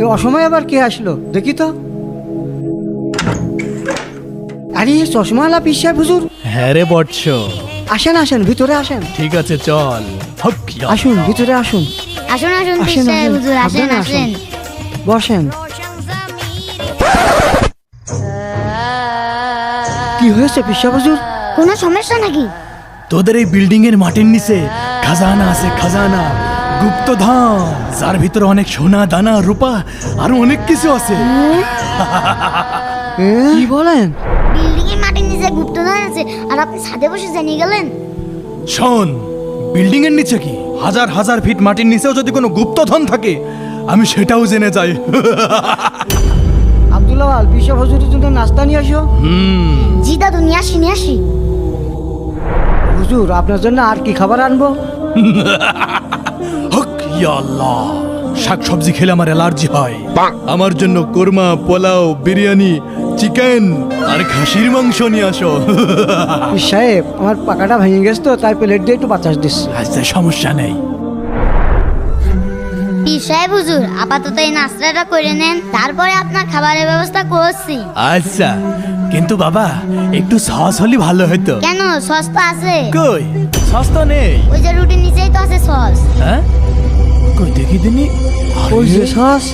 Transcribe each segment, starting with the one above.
এই অসময়ে আবার কে আসলো দেখি তো। আরে চশমাওয়ালা পীর সাহেব হুজুর। হ্যাঁ রে বৎস, আসেন আসেন, ভিতরে আসেন। ঠিক আছে চল। হক ইয়া আসুন ভিতরে আসুন। আসুন আসুন আসেন, পীর সাহেব আসেন। হুজুর, আসেন সাবধানে আসুন। আসেন। বসেন। কি হয়েছে পীর সাহেব হুজুর? কোনো সমস্যা নাকি? তোদের এই বিল্ডিং এর মাটির নিচে খাজানা আছে, খাজানা, গুপ্তধন, যার ভিতরে অনেক সোনা দানা রূপা আরো অনেক কিছু আছে। কি বলেন? বিল্ডিং এর মাটির নিচে গুপ্তধন আছে আর আপনি ছাদে বসে জানিয়ে গেলেন? শোন, বিল্ডিং এর নিচে কি হাজার হাজার ফিট মাটির নিচেও যদি কোনো গুপ্তধন থাকে আমি সেটাও জেনে যাই। আব্দুল্লাহ আল পীর সাহেব হুজুরের জন্য নাস্তা নিয়ে আসো। জি দাদু, নিয়ে আসি নিয়ে আসি। হুজুর আপনার জন্য আর কি খাবার আনবো? হক ইয়া আল্লাহ, শাকসবজি খেলে আমার অ্যালার্জি হয়। আমার জন্য কোরমা, পোলাও, বিরিয়ানি, চিকেন আর খাসির মাংস নিয়ে আসো। পীর সাহেব আমার পাকাটা ভেঙে গেছে তো, তাই প্লেট দিয়ে একটু বাতাস দিচ্ছি। আচ্ছা সমস্যা নেই। পীর সাহেব হুজুর, আপাতত এই নাস্তাটা করে নেন, তারপরে আপনার খাবারের ব্যবস্থা করছি। আচ্ছা, কিন্তু বাবা একটু সস হলে ভালো হতো। কেন, সস তো আছে। কই সস তো নেই। ওই যে রুটির নিচেই তো আছে সস। হ্যাঁ কই দেখি দিনি। ওই যে সস।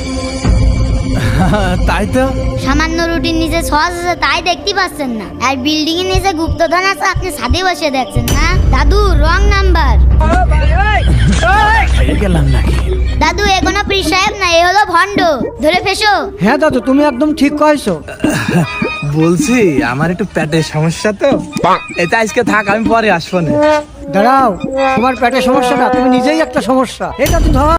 তাই তো। সামান্য রুটির নিচে সস আছে তাই দেখতে পাচ্ছেন না, আর বিল্ডিং এর নিচে গুপ্তধন আছে আপনি ছাদে বসে দেখছেন না। দাদু রং নাম্বার। খাইয়ে গেলাম নাকি? দাদু এ কোনো পীর সাহেব না, এ হলো ভণ্ড, ধরে ফেসো। হ্যাঁ দাদু তুমি একদম ঠিক কয়েছো। বলছি আমার একটু পেটের সমস্যা তো, এটা আজকে থাক, আমি পরে আসবো না। দাঁড়াও, তোমার পেটের সমস্যা না, তুমি নিজেই একটা সমস্যা। এটা তো ধর।